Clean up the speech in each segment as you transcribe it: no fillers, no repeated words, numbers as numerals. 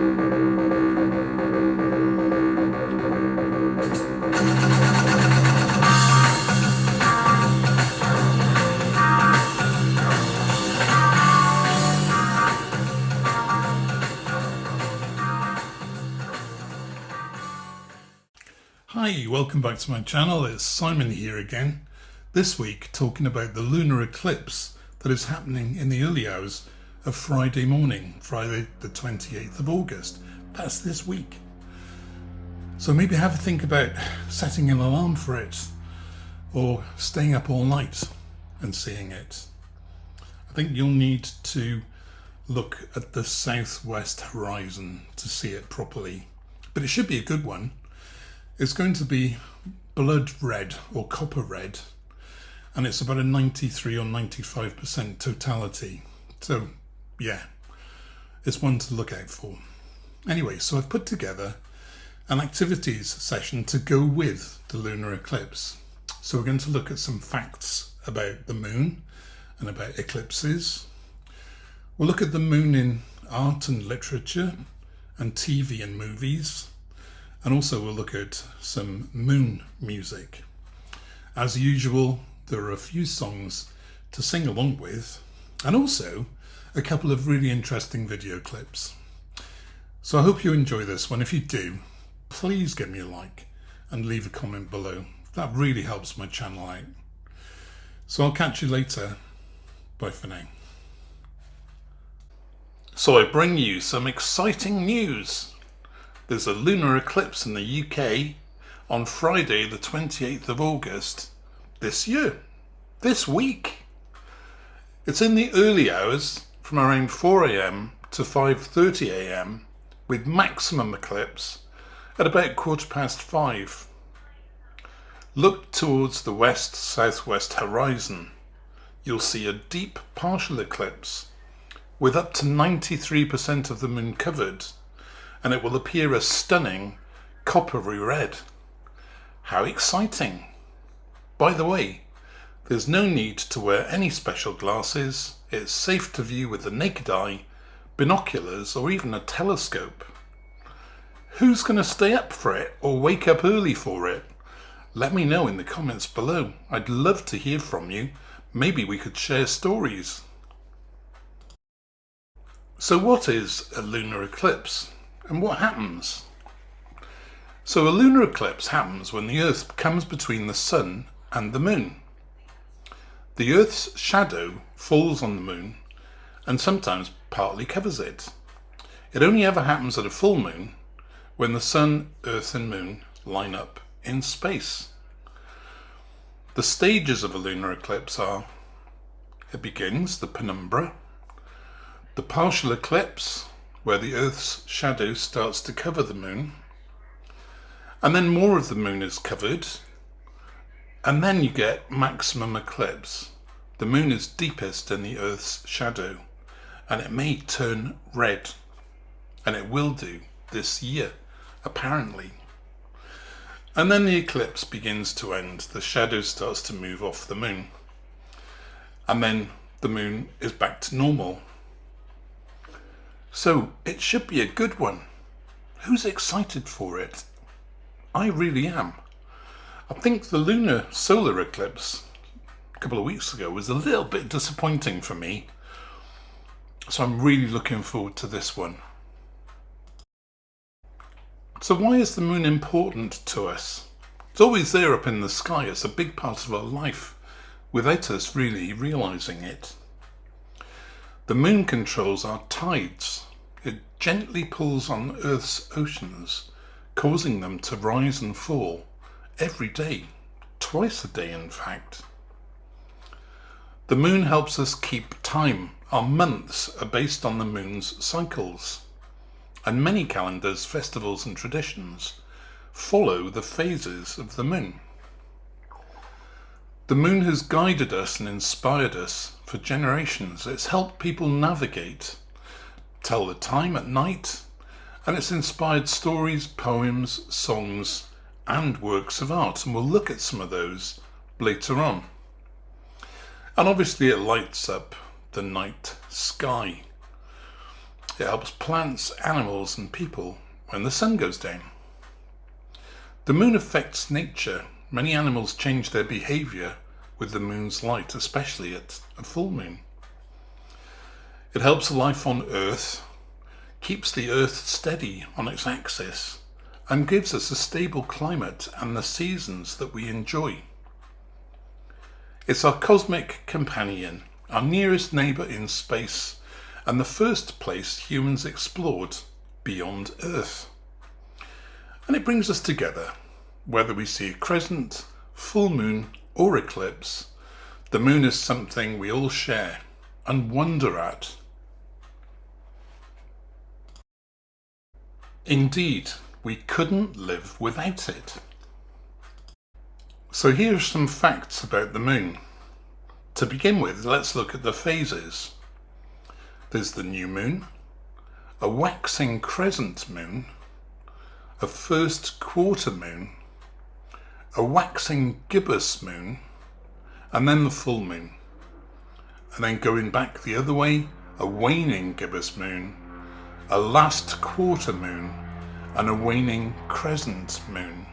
Hi, welcome back to my channel. It's Simon here again. This week talking about the lunar eclipse that is happening in the early hours of Friday morning, Friday the 28th of August. That's this week. So maybe have a think about setting an alarm for it or staying up all night and seeing it. I think you'll need to look at the southwest horizon to see it properly, but it should be a good one. It's going to be blood red or copper red, and it's about a 93 or 95% totality. So yeah, it's one to look out for. Anyway, so I've put together an activities session to go with the lunar eclipse. So we're going to look at some facts about the moon and about eclipses. We'll look at the moon in art and literature and TV and movies. And also we'll look at some moon music. As usual, there are a few songs to sing along with, and also a couple of really interesting video clips. So I hope you enjoy this one. If you do, please give me a like and leave a comment below. That really helps my channel out. So I'll catch you later. Bye for now. So I bring you some exciting news. There's a lunar eclipse in the UK on Friday the 28th of August this year, this week. It's in the early hours from around 4 AM to 5:30 AM with maximum eclipse at about 5:15. Look towards the west-southwest horizon. You'll see a deep partial eclipse with up to 93% of the moon covered, and it will appear a stunning coppery red. How exciting! By the way, there's no need to wear any special glasses. It's safe to view with the naked eye, binoculars, or even a telescope. Who's going to stay up for it or wake up early for it? Let me know in the comments below. I'd love to hear from you. Maybe we could share stories. So what is a lunar eclipse? And what happens? So a lunar eclipse happens when the Earth comes between the Sun and the Moon. The Earth's shadow falls on the Moon and sometimes partly covers it. It only ever happens at a full moon when the Sun, Earth and Moon line up in space. The stages of a lunar eclipse are: it begins, the penumbra, the partial eclipse, where the Earth's shadow starts to cover the moon, and then more of the moon is covered, and then you get maximum eclipse. The moon is deepest in the Earth's shadow, and it may turn red, and it will do this year, apparently. And then the eclipse begins to end. The shadow starts to move off the moon, and then the moon is back to normal. So it should be a good one. Who's excited for it? I really am. I think the lunar solar eclipse a couple of weeks ago was a little bit disappointing for me. So I'm really looking forward to this one. So why is the moon important to us? It's always there up in the sky. It's a big part of our life without us really realizing it. The moon controls our tides. It gently pulls on Earth's oceans, causing them to rise and fall every day, twice a day in fact. The moon helps us keep time. Our months are based on the moon's cycles, and many calendars, festivals and traditions follow the phases of the moon. The moon has guided us and inspired us for generations. It's helped people navigate, tell the time at night, and it's inspired stories, poems, songs, and works of art. And we'll look at some of those later on. And obviously it lights up the night sky. It helps plants, animals and people when the sun goes down. The moon affects nature. Many animals change their behaviour with the moon's light, especially at a full moon. It helps life on Earth, keeps the Earth steady on its axis, and gives us a stable climate and the seasons that we enjoy. It's our cosmic companion, our nearest neighbour in space, and the first place humans explored beyond Earth. And it brings us together, whether we see a crescent, full moon or eclipse. The moon is something we all share and wonder at. Indeed, we couldn't live without it. So here are some facts about the moon. To begin with, let's look at the phases. There's the new moon, a waxing crescent moon, a first quarter moon, a waxing gibbous moon, and then the full moon. And then going back the other way, a waning gibbous moon, a last quarter moon, and a waning crescent moon.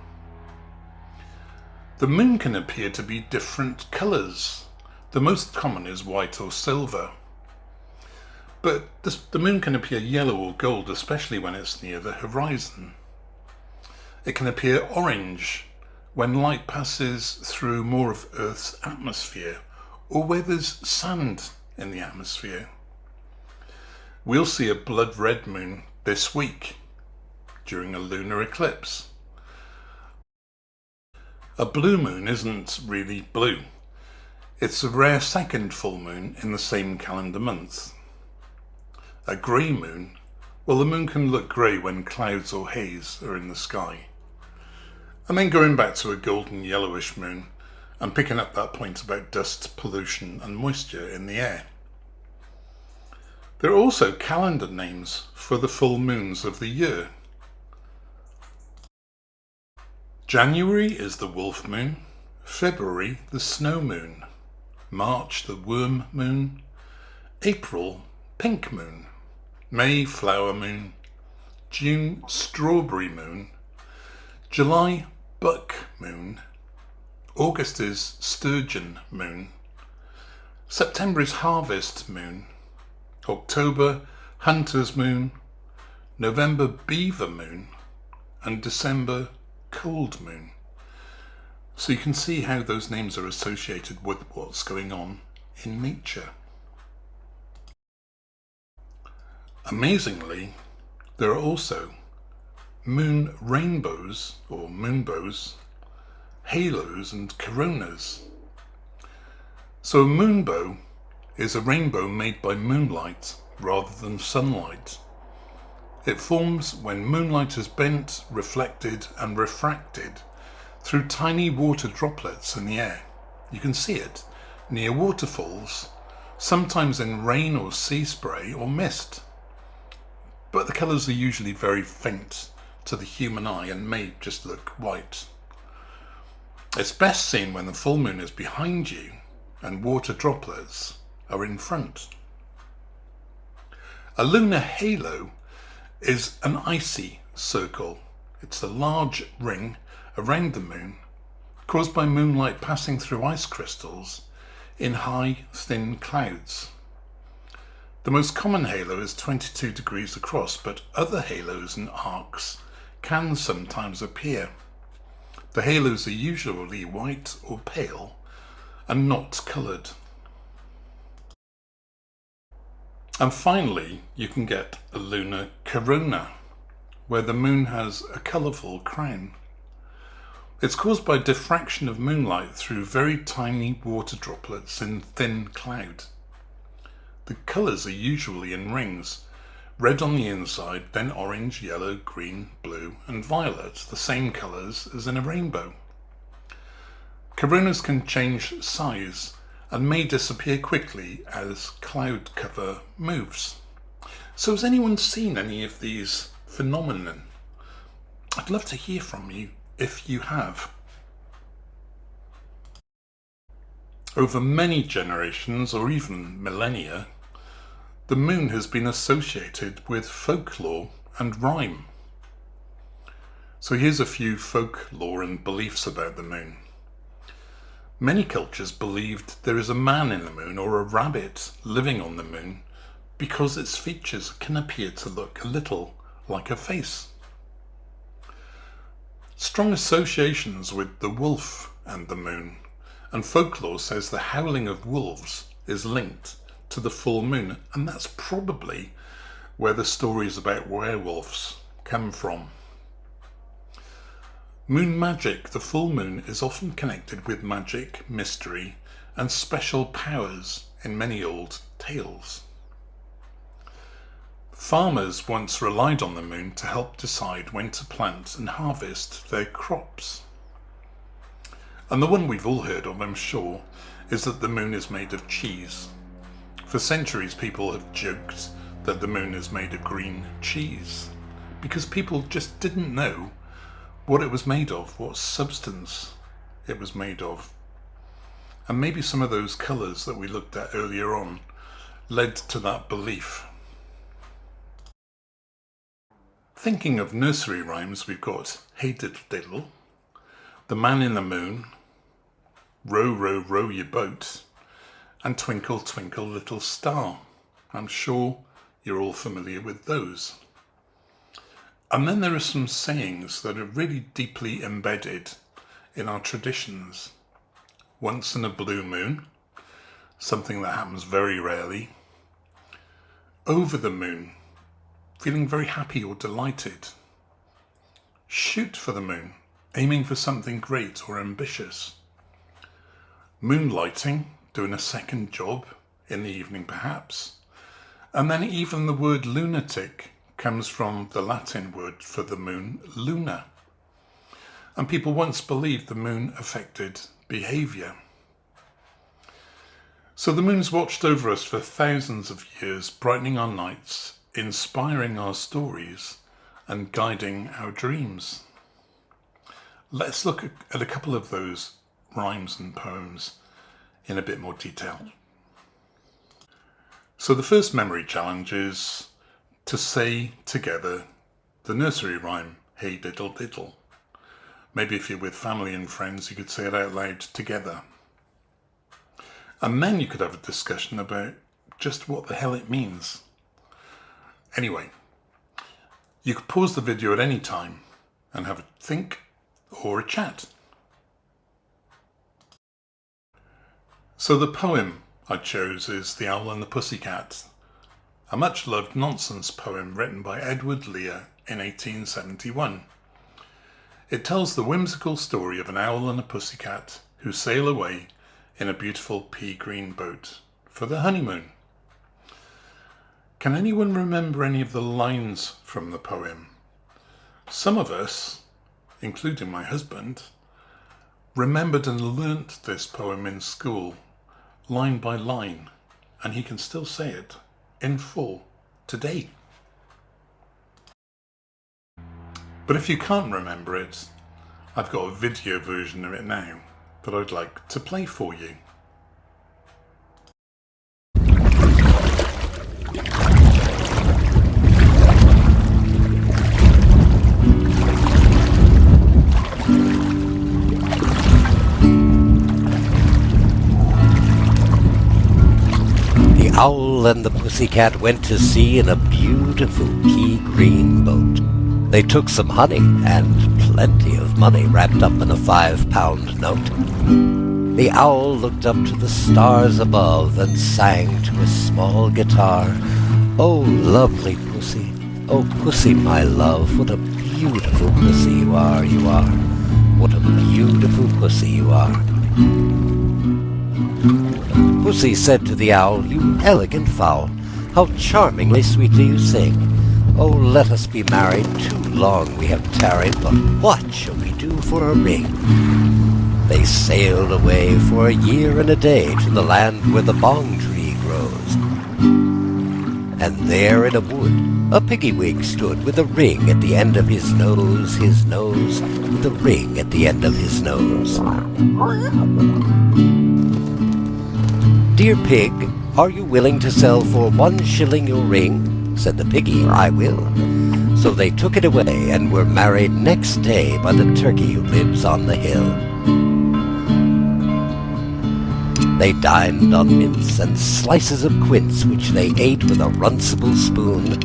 The moon can appear to be different colours. The most common is white or silver. But the moon can appear yellow or gold, especially when it's near the horizon. It can appear orange when light passes through more of Earth's atmosphere, or where there's sand in the atmosphere. We'll see a blood red moon this week during a lunar eclipse. A blue moon isn't really blue. It's a rare second full moon in the same calendar month. A grey moon, well, the moon can look grey when clouds or haze are in the sky. And then going back to a golden yellowish moon and picking up that point about dust, pollution and moisture in the air. There are also calendar names for the full moons of the year. January is the wolf moon, February the snow moon, March the worm moon, April pink moon, May flower moon, June strawberry moon, July buck moon, August is sturgeon moon, September is harvest moon, October hunter's moon, November beaver moon, and December cold moon. So you can see how those names are associated with what's going on in nature. Amazingly, there are also moon rainbows or moonbows, halos and coronas. So a moonbow is a rainbow made by moonlight rather than sunlight. It forms when moonlight is bent, reflected and refracted through tiny water droplets in the air. You can see it near waterfalls, sometimes in rain or sea spray or mist. But the colours are usually very faint to the human eye and may just look white. It's best seen when the full moon is behind you and water droplets are in front. A lunar halo is an icy circle. It's a large ring around the moon caused by moonlight passing through ice crystals in high, thin clouds. The most common halo is 22 degrees across, but other halos and arcs can sometimes appear. The halos are usually white or pale and not coloured. And finally, you can get a lunar corona, where the moon has a colourful crown. It's caused by diffraction of moonlight through very tiny water droplets in thin cloud. The colours are usually in rings, red on the inside, then orange, yellow, green, blue and violet, the same colours as in a rainbow. Coronas can change size and may disappear quickly as cloud cover moves. So has anyone seen any of these phenomena? I'd love to hear from you if you have. Over many generations or even millennia, the moon has been associated with folklore and rhyme. So here's a few folklore and beliefs about the moon. Many cultures believed there is a man in the moon or a rabbit living on the moon because its features can appear to look a little like a face. Strong associations with the wolf and the moon, and folklore says the howling of wolves is linked to the full moon, and that's probably where the stories about werewolves come from. Moon magic, the full moon, is often connected with magic, mystery, and special powers in many old tales. Farmers once relied on the moon to help decide when to plant and harvest their crops. And the one we've all heard of, I'm sure, is that the moon is made of cheese. For centuries people have joked that the moon is made of green cheese because people just didn't know what it was made of, what substance it was made of. And maybe some of those colours that we looked at earlier on led to that belief. Thinking of nursery rhymes, we've got Hey Diddle Diddle, The Man in the Moon, Row, Row, Row Your Boat, and Twinkle, Twinkle, Little Star. I'm sure you're all familiar with those. And then there are some sayings that are really deeply embedded in our traditions. Once in a blue moon, something that happens very rarely. Over the moon, feeling very happy or delighted. Shoot for the moon, aiming for something great or ambitious. Moonlighting, doing a second job in the evening perhaps. And then even the word lunatic comes from the Latin word for the moon, Lunar. And people once believed the moon affected behaviour. So the moon's watched over us for thousands of years, brightening our nights, inspiring our stories, and guiding our dreams. Let's look at a couple of those rhymes and poems in a bit more detail. So the first memory challenge is to say together the nursery rhyme, Hey Diddle Diddle. Maybe if you're with family and friends, you could say it out loud together. And then you could have a discussion about just what the hell it means. Anyway, you could pause the video at any time and have a think or a chat. So the poem I chose is The Owl and the Pussycat, a much-loved nonsense poem written by Edward Lear in 1871. It tells the whimsical story of an owl and a pussycat who sail away in a beautiful pea-green boat for the honeymoon. Can anyone remember any of the lines from the poem? Some of us, including my husband, remembered and learnt this poem in school, line by line, and he can still say it in full today. But if you can't remember it, I've got a video version of it now that I'd like to play for you. The owl and the pussycat went to sea in a beautiful pea-green boat. They took some honey and plenty of money wrapped up in a 5-pound note. The owl looked up to the stars above and sang to a small guitar. Oh, lovely pussy, oh, pussy, my love, what a beautiful pussy you are, you are. What a beautiful pussy you are. Pussy said to the owl, you elegant fowl, how charmingly sweetly you sing. Oh, let us be married, too long we have tarried, but what shall we do for a ring? They sailed away for a year and a day to the land where the bong tree grows. And there in a wood, a piggy-wig stood with a ring at the end of his nose, with a ring at the end of his nose. "Dear pig, are you willing to sell for 1 shilling your ring?" Said the piggy, "I will." So they took it away and were married next day by the turkey who lives on the hill. They dined on mince and slices of quince, which they ate with a runcible spoon.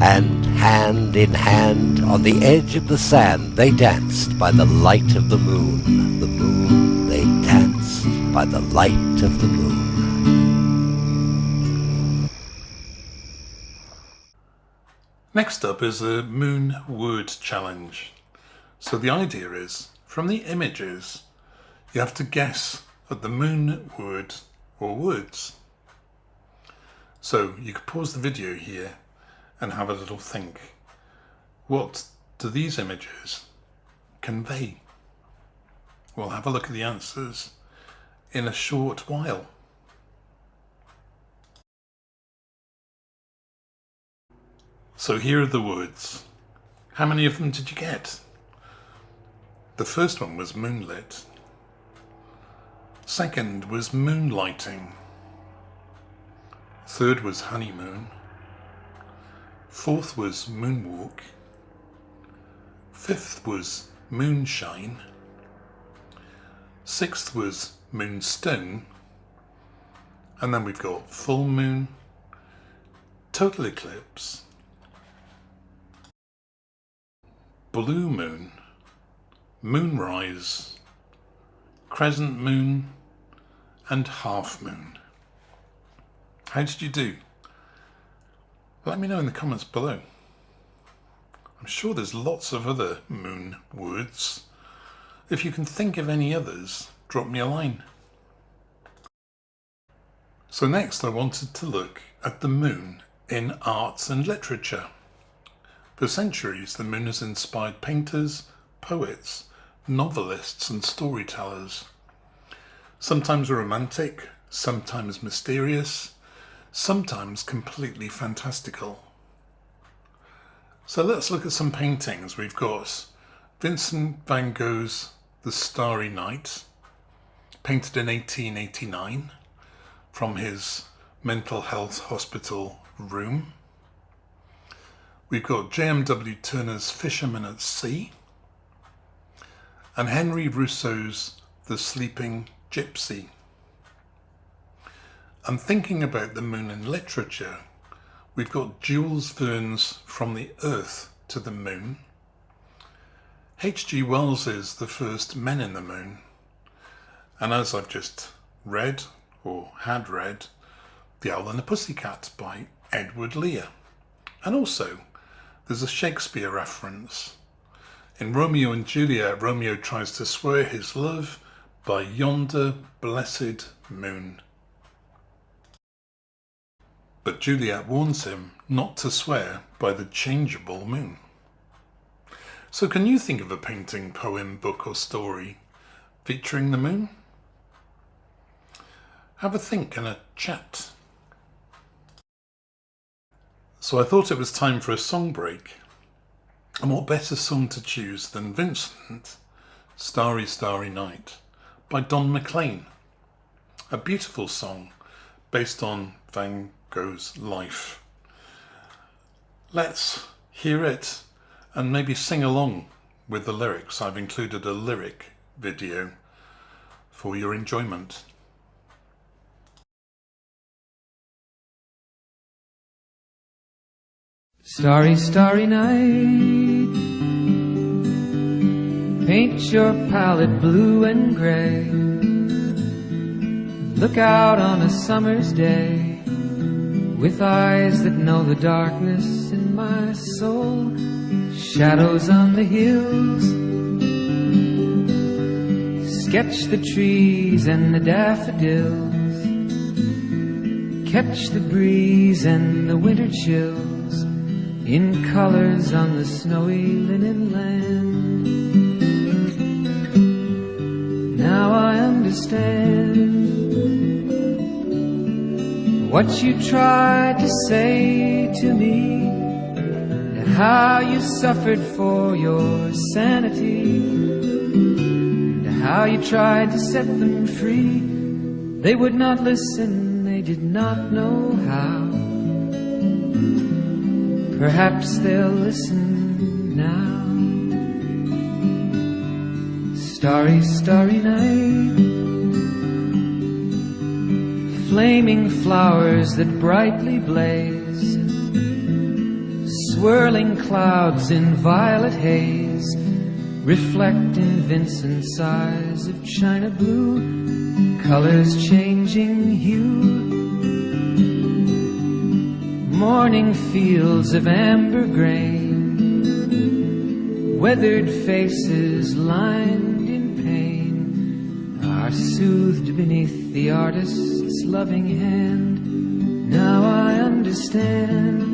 And hand in hand on the edge of the sand they danced by the light of the moon. The moon they danced by the light of the moon. Next up is a moon word challenge. So the idea is, from the images, you have to guess at the moon word or words. So you could pause the video here and have a little think. What do these images convey? We'll have a look at the answers in a short while. So here are the words. How many of them did you get? The first one was moonlit. Second was moonlighting. Third was honeymoon. Fourth was moonwalk. Fifth was moonshine. Sixth was moonstone. And then we've got full moon, total eclipse, blue moon, moonrise, crescent moon, and half moon. How did you do? Let me know in the comments below. I'm sure there's lots of other moon words. If you can think of any others, drop me a line. So next I wanted to look at the moon in arts and literature. For centuries, the moon has inspired painters, poets, novelists and storytellers. Sometimes romantic, sometimes mysterious, sometimes completely fantastical. So let's look at some paintings. We've got Vincent van Gogh's The Starry Night, painted in 1889 from his mental health hospital room. We've got J.M.W. Turner's Fisherman at Sea and Henry Rousseau's The Sleeping Gypsy. And thinking about the moon in literature, we've got Jules Verne's From the Earth to the Moon, H.G. Wells's The First Men in the Moon, and as I've just read, or had read, The Owl and the Pussycat by Edward Lear. And also, there's a Shakespeare reference. In Romeo and Juliet, Romeo tries to swear his love by yonder blessed moon. But Juliet warns him not to swear by the changeable moon. So can you think of a painting, poem, book or story featuring the moon? Have a think and a chat. So I thought it was time for a song break. And what better song to choose than Vincent, Starry, Starry Night by Don McLean. A beautiful song based on Van Gogh's life. Let's hear it and maybe sing along with the lyrics. I've included a lyric video for your enjoyment. Starry, starry night, paint your palette blue and gray. Look out on a summer's day with eyes that know the darkness in my soul. Shadows on the hills, sketch the trees and the daffodils, catch the breeze and the winter chills in colors on the snowy linen land. Now I understand what you tried to say to me, and how you suffered for your sanity, and how you tried to set them free. They would not listen, they did not know how. Perhaps they'll listen now. Starry, starry night, flaming flowers that brightly blaze, swirling clouds in violet haze, reflect in Vincent's eyes of china blue, colors changing hue. Morning fields of amber grain, weathered faces lined in pain, are soothed beneath the artist's loving hand. Now I understand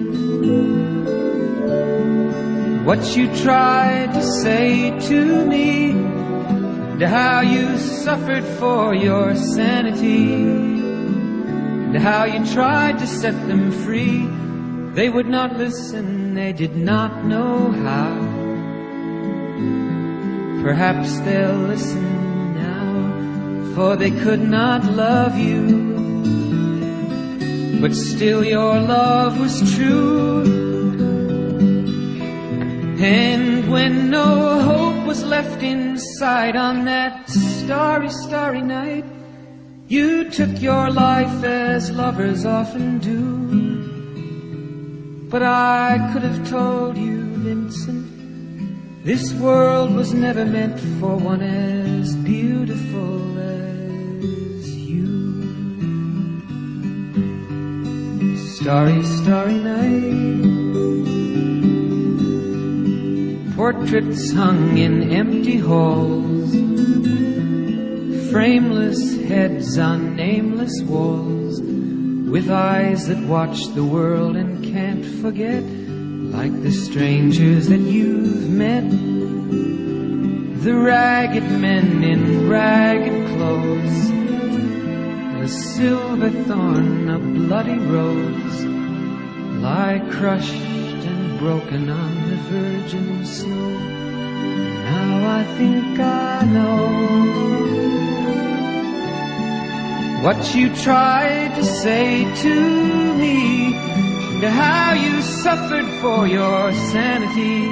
what you tried to say to me, and how you suffered for your sanity, and how you tried to set them free. They would not listen, they did not know how. Perhaps they'll listen now, for they could not love you, but still your love was true. And when no hope was left inside on that starry, starry night, you took your life as lovers often do. But I could have told you, Vincent, this world was never meant for one as beautiful as you. Starry, starry night, portraits hung in empty halls, frameless heads on nameless walls, with eyes that watch the world and can't forget, like the strangers that you've met, the ragged men in ragged clothes, a silver thorn, a bloody rose, lie crushed and broken on the virgin snow. Now I think I know what you tried to say to me, and how you suffered for your sanity,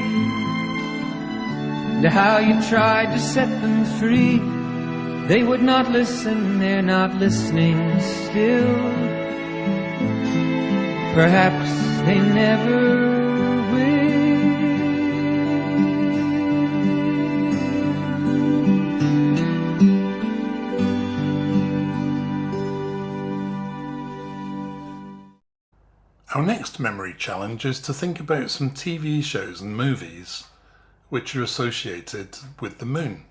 and how you tried to set them free. They would not listen, they're not listening still. Perhaps they never Our next memory challenge is to think about some TV shows and movies which are associated with the moon.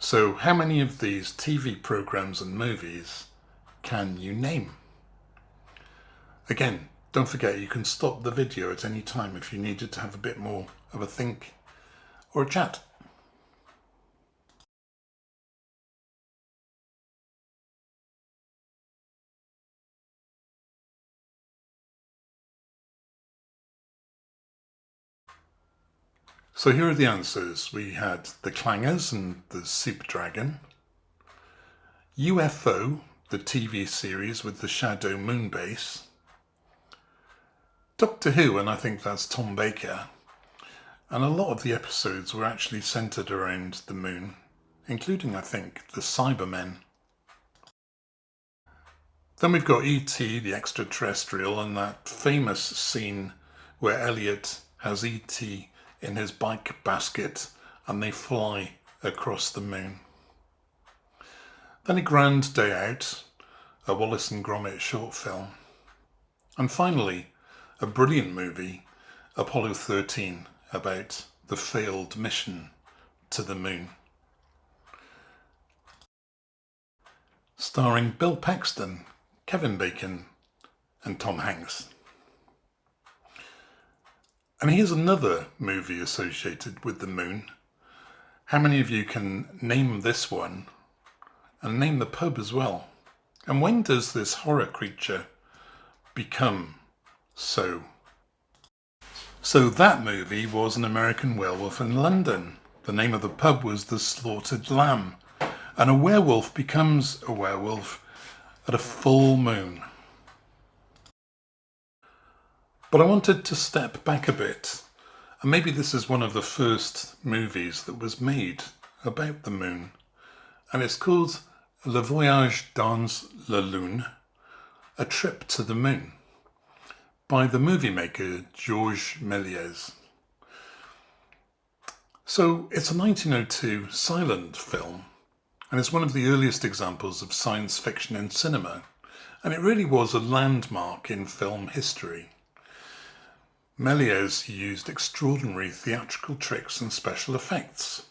So how many of these TV programs and movies can you name? Again, don't forget you can stop the video at any time if you needed to have a bit more of a think or a chat. So here are the answers. We had The Clangers and The Soup Dragon, UFO, the TV series with the shadow moon base, Doctor Who, and I think that's Tom Baker, and a lot of the episodes were actually centred around the moon, including I think the Cybermen. Then we've got E.T. the extraterrestrial, and that famous scene where Elliot has E.T. in his bike basket and they fly across the moon. Then A Grand Day Out, a Wallace and Gromit short film. And finally, a brilliant movie, Apollo 13, about the failed mission to the moon. Starring Bill Paxton, Kevin Bacon and Tom Hanks. And here's another movie associated with the moon. How many of you can name this one and name the pub as well? And when does this horror creature become so? So that movie was An American Werewolf in London. The name of the pub was The Slaughtered Lamb. and a werewolf becomes a werewolf at a full moon. But I wanted to step back a bit, and maybe this is one of the first movies that was made about the moon, and it's called Le Voyage dans la Lune, A Trip to the Moon, by the movie maker Georges Méliès. So it's a 1902 silent film, and it's one of the earliest examples of science fiction in cinema, and it really was a landmark in film history. Méliès used extraordinary theatrical tricks and special effects,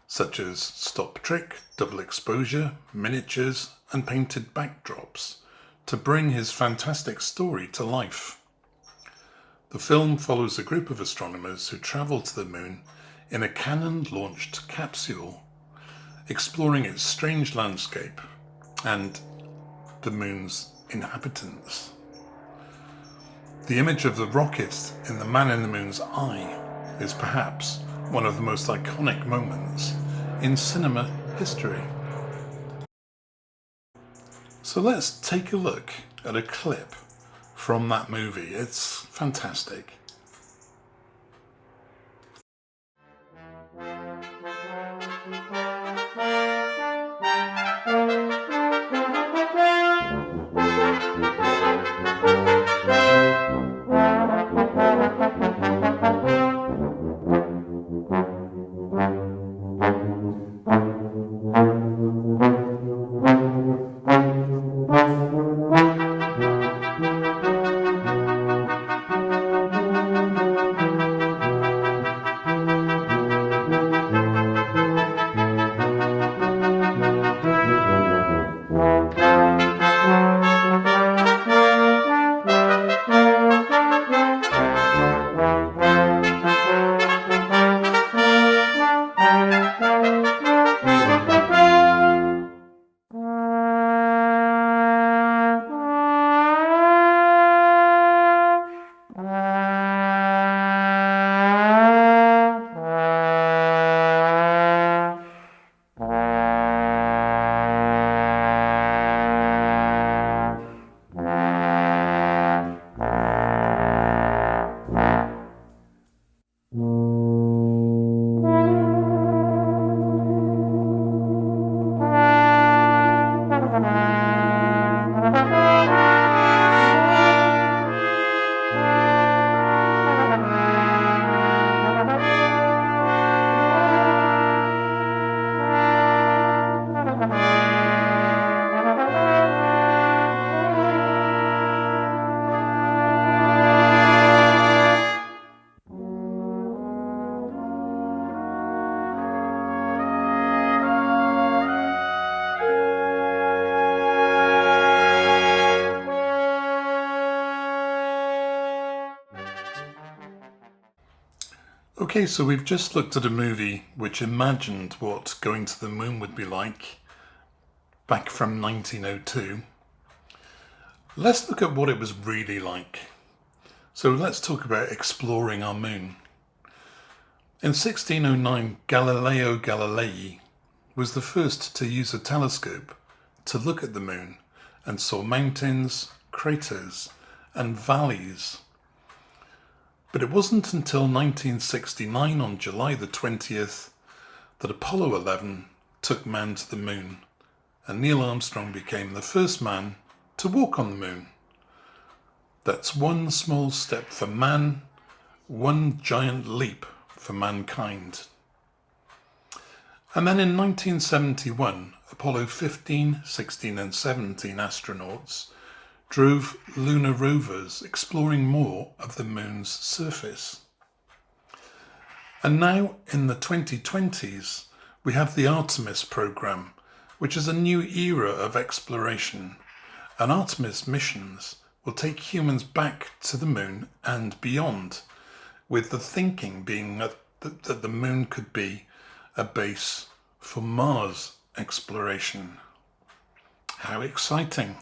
such as stop trick, double exposure, miniatures, and painted backdrops, to bring his fantastic story to life. The film follows a group of astronomers who travel to the moon in a cannon-launched capsule, exploring its strange landscape and the moon's inhabitants. The image of the rocket in the man in the moon's eye is perhaps one of the most iconic moments in cinema history. So let's take a look at a clip from that movie. It's fantastic. Okay, so we've just looked at a movie which imagined what going to the moon would be like back from 1902. Let's look at what it was really like. So let's talk about exploring our moon. In 1609, Galileo Galilei was the first to use a telescope to look at the moon and saw mountains, craters, and valleys. But it wasn't until 1969, on July the 20th, that Apollo 11 took man to the moon, and Neil Armstrong became the first man to walk on the moon. That's one small step for man, one giant leap for mankind. And then in 1971, Apollo 15, 16 and 17 astronauts drove lunar rovers exploring more of the moon's surface. And now in the 2020s, we have the Artemis program, which is a new era of exploration. And Artemis missions will take humans back to the moon and beyond, with the thinking being that the moon could be a base for Mars exploration. How exciting!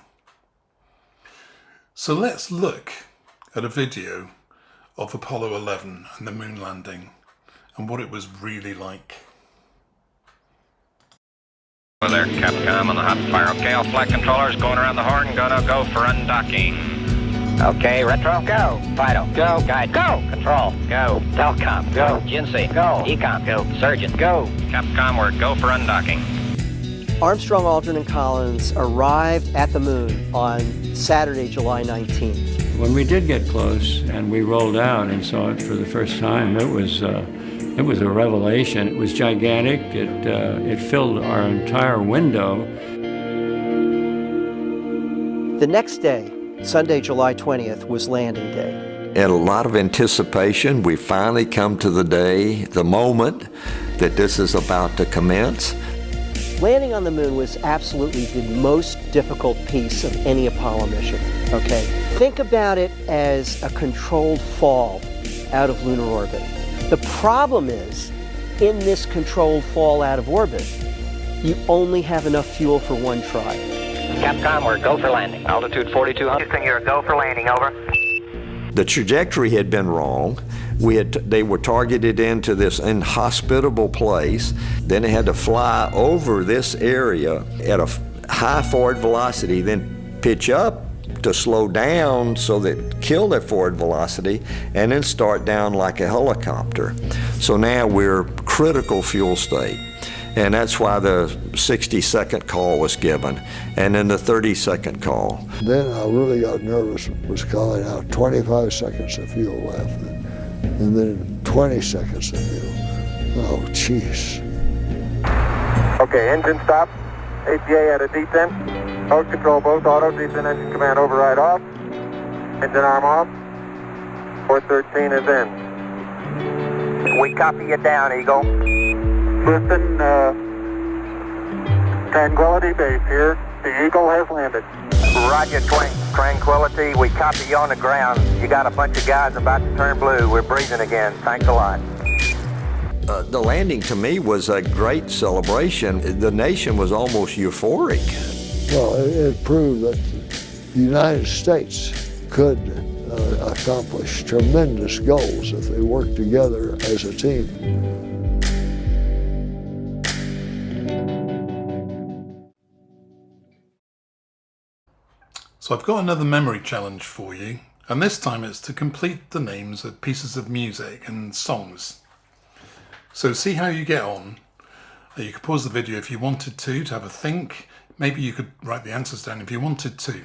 So let's look at a video of Apollo 11 and the moon landing and what it was really like. there, Capcom on the hot fire. Okay, all flight controllers going around the horn, gonna go for undocking. Okay, retro, go. Fido, go. Guide, go. Control, go. Telcom, go. Jinsei, go. Ecom, go. Surgeon, go. Capcom, we're go for undocking. Armstrong, Aldrin, and Collins arrived at the moon on Saturday, July 19th. When we did get close and we rolled out and saw it for the first time, it was a revelation. It was gigantic. It filled our entire window. The next day, Sunday, July 20th, was landing day. In a lot of anticipation, we finally come to the day, the moment that this is about to commence. Landing on the moon was absolutely the most difficult piece of any Apollo mission, okay? Think about it as a controlled fall out of lunar orbit. The problem is, in this controlled fall out of orbit, you only have enough fuel for one try. Capcom, we're go for landing. Altitude 4,200. Houston, you're go for landing, over. The trajectory had been wrong. They were targeted into this inhospitable place. Then they had to fly over this area at a high forward velocity, then pitch up to slow down so that kill their forward velocity, and then start down like a helicopter. So now we're critical fuel state. And that's why the 60-second call was given, and then the 30-second call. Then I really got nervous, was calling out 25 seconds of fuel left, and then 20 seconds of fuel. Oh, jeez. Okay, engine stop. APA at a descent. Mode control both auto, descent engine command override off. Engine arm off. 413 is in. We copy you down, Eagle. Houston, Tranquility Base here. The Eagle has landed. Roger, Tranquility. We copy you on the ground. You got a bunch of guys about to turn blue. We're breathing again. Thanks a lot. The landing to me was a great celebration. The nation was almost euphoric. Well, it proved that the United States could accomplish tremendous goals if they worked together as a team. So I've got another memory challenge for you, and this time it's to complete the names of pieces of music and songs. So see how you get on. You could pause the video if you wanted to have a think. Maybe you could write the answers down if you wanted to.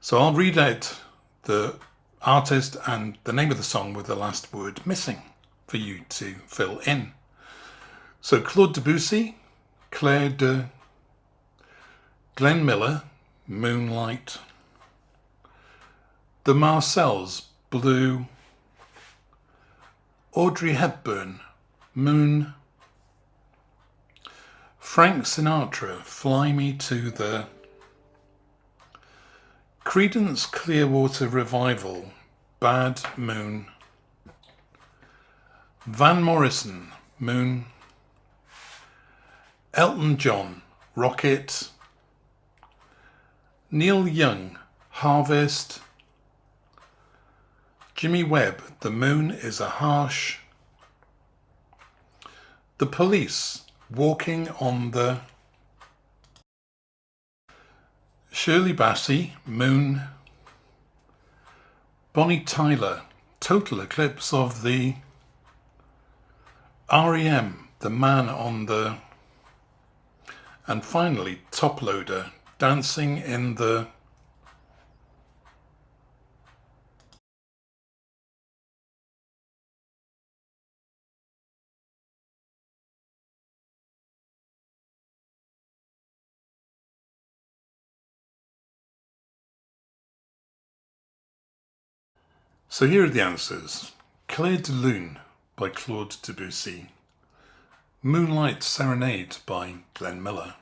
So I'll read out the artist and the name of the song with the last word missing for you to fill in. So Claude Debussy, Claire de Glenn Miller, Moonlight. The Marcels, Blue. Audrey Hepburn, Moon. Frank Sinatra, Fly Me to the. Creedence Clearwater Revival, Bad Moon. Van Morrison, Moon. Elton John, Rocket. Neil Young, Harvest. Jimmy Webb, The Moon is a Harsh. The Police, Walking on the. Shirley Bassey, Moon. Bonnie Tyler, Total Eclipse of the. REM, The Man on the. And finally, Top Loader, Dancing in the. So here are the answers. Clair de Lune by Claude Debussy. Moonlight Serenade by Glenn Miller.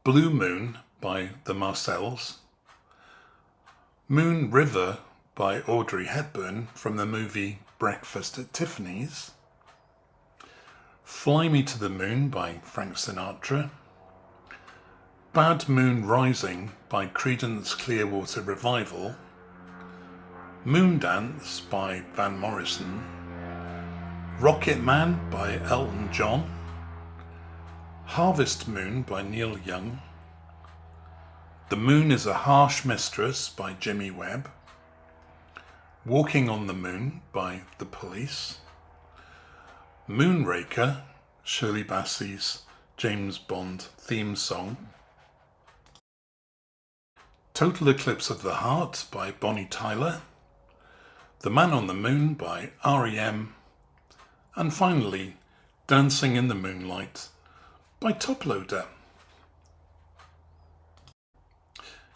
Blue Moon by the Marcels. Moon River by Audrey Hepburn from the movie Breakfast at Tiffany's. Fly Me to the Moon by Frank Sinatra. Bad Moon Rising by Creedence Clearwater Revival. Moondance by Van Morrison. Rocket Man by Elton John. Harvest Moon by Neil Young, The Moon is a Harsh Mistress by Jimmy Webb, Walking on the Moon by The Police, Moonraker, Shirley Bassey's James Bond theme song, Total Eclipse of the Heart by Bonnie Tyler, The Man on the Moon by R.E.M., and finally Dancing in the Moonlight by Toploader.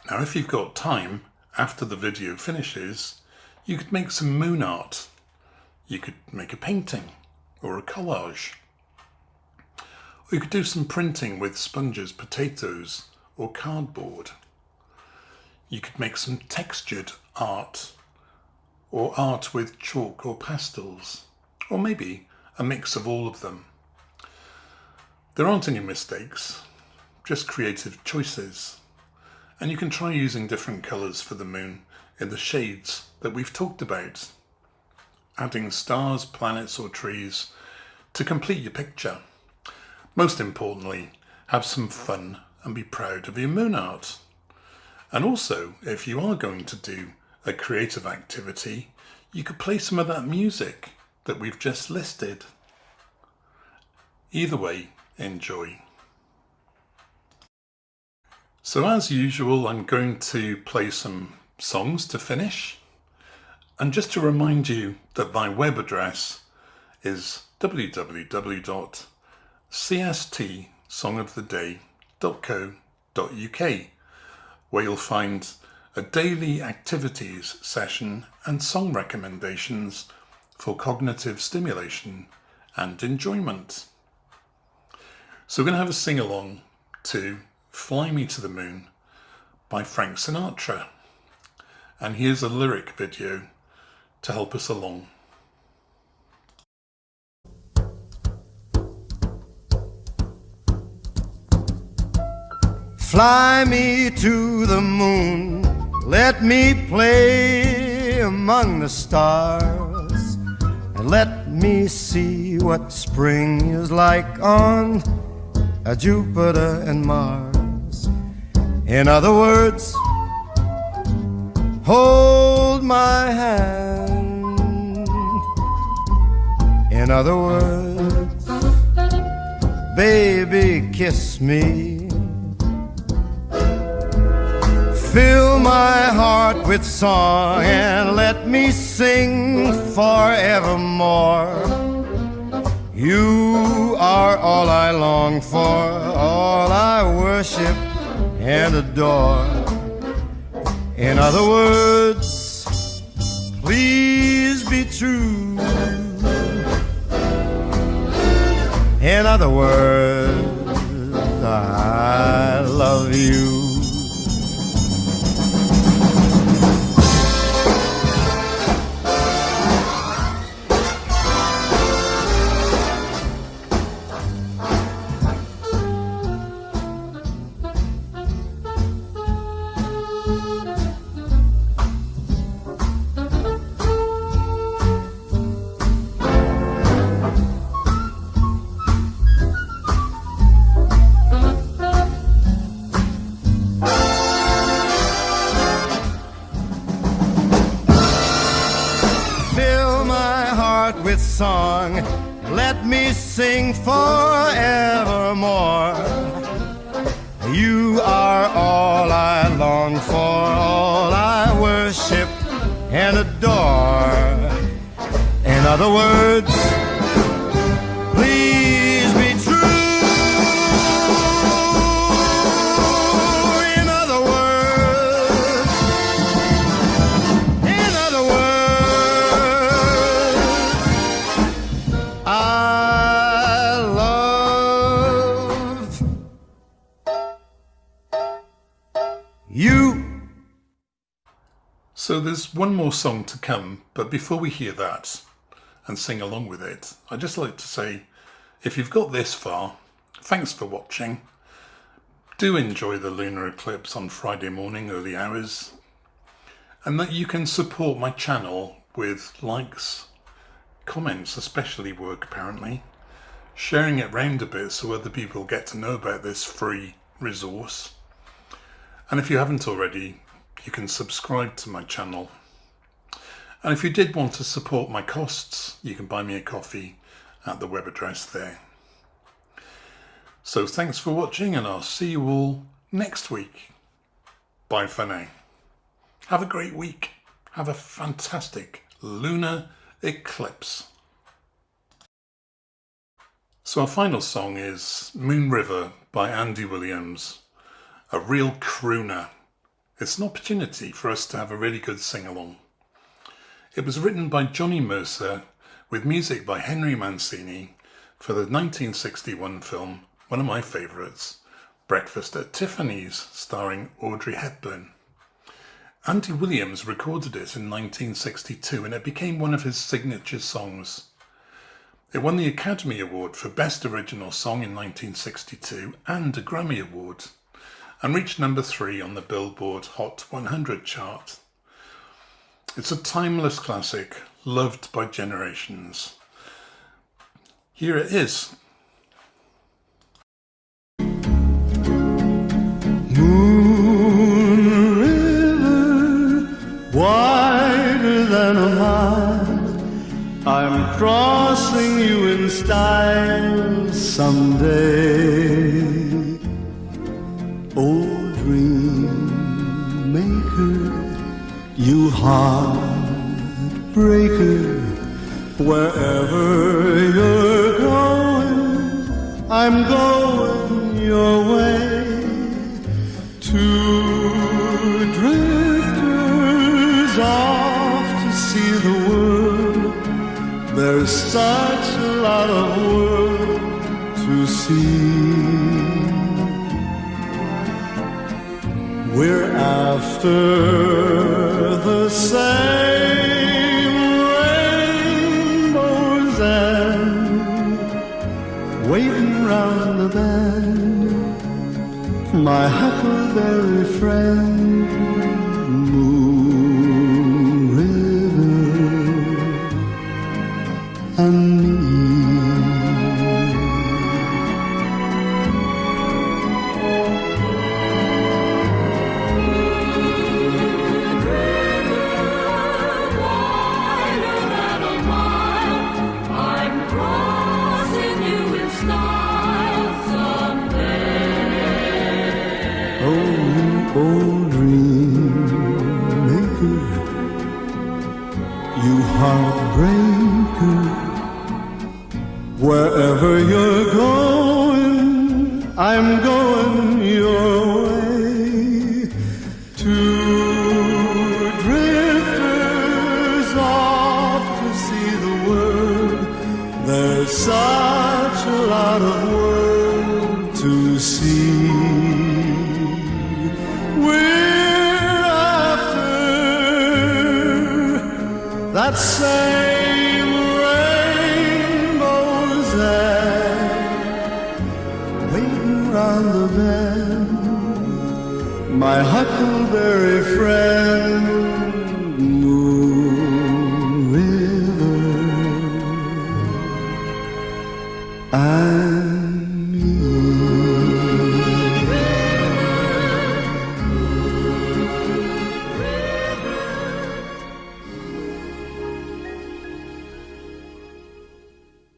Now if you've got time after the video finishes, you could make some moon art. You could make a painting or a collage. Or you could do some printing with sponges, potatoes or cardboard. You could make some textured art or art with chalk or pastels, or maybe a mix of all of them. There aren't any mistakes, just creative choices. And you can try using different colours for the moon in the shades that we've talked about, adding stars, planets or trees to complete your picture. Most importantly, have some fun and be proud of your moon art. And also, if you are going to do a creative activity, you could play some of that music that we've just listed. Either way, enjoy. So as usual, I'm going to play some songs to finish. And just to remind you that my web address is www.cstsongoftheday.co.uk, where you'll find a daily activities session and song recommendations for cognitive stimulation and enjoyment. So we're going to have a sing-along to Fly Me to the Moon by Frank Sinatra. And here's a lyric video to help us along. Fly me to the moon, let me play among the stars, and let me see what spring is like on Jupiter and Mars. In other words, hold my hand. In other words, baby, kiss me. Fill my heart with song and let me sing forevermore. You are all I long for, all I worship and adore. In other words, please be true. In other words, I love you. With song, let me sing forevermore. You are all I long for, all I worship and adore. In other words, please be true. In other words, I love you. So there's one more song to come, but before we hear that and sing along with it, I'd just like to say, if you've got this far, thanks for watching. Do enjoy the lunar eclipse on Friday morning, early hours, and that you can support my channel with likes, comments especially work apparently, sharing it round a bit so other people get to know about this free resource. And if you haven't already, you can subscribe to my channel. And if you did want to support my costs, you can buy me a coffee at the web address there. So thanks for watching, and I'll see you all next week. Bye for now. Have a great week. Have a fantastic lunar eclipse. So our final song is Moon River by Andy Williams, a real crooner. It's an opportunity for us to have a really good sing-along. It was written by Johnny Mercer with music by Henry Mancini for the 1961 film, one of my favourites, Breakfast at Tiffany's, starring Audrey Hepburn. Andy Williams recorded it in 1962 and it became one of his signature songs. It won the Academy Award for Best Original Song in 1962 and a Grammy Award, and reached number 3 on the Billboard Hot 100 chart. It's a timeless classic, loved by generations. Here it is. Moon River, wider than a mile, I'm crossing you in style someday. Oh, dream maker, you heartbreaker, wherever you're going, I'm going your way. Two drifters off to see the world. There's such a lot of world to see. We're after the same rainbow's end, waiting round the bend, my huckleberry friend, Moon River, and me. Oh, dream maker, you heartbreaker, wherever you're going, I'm going your way. Two drifters off to see the world. There's such a lot of world to see. That same rainbow's end, waiting round the bend, my huckleberry friend.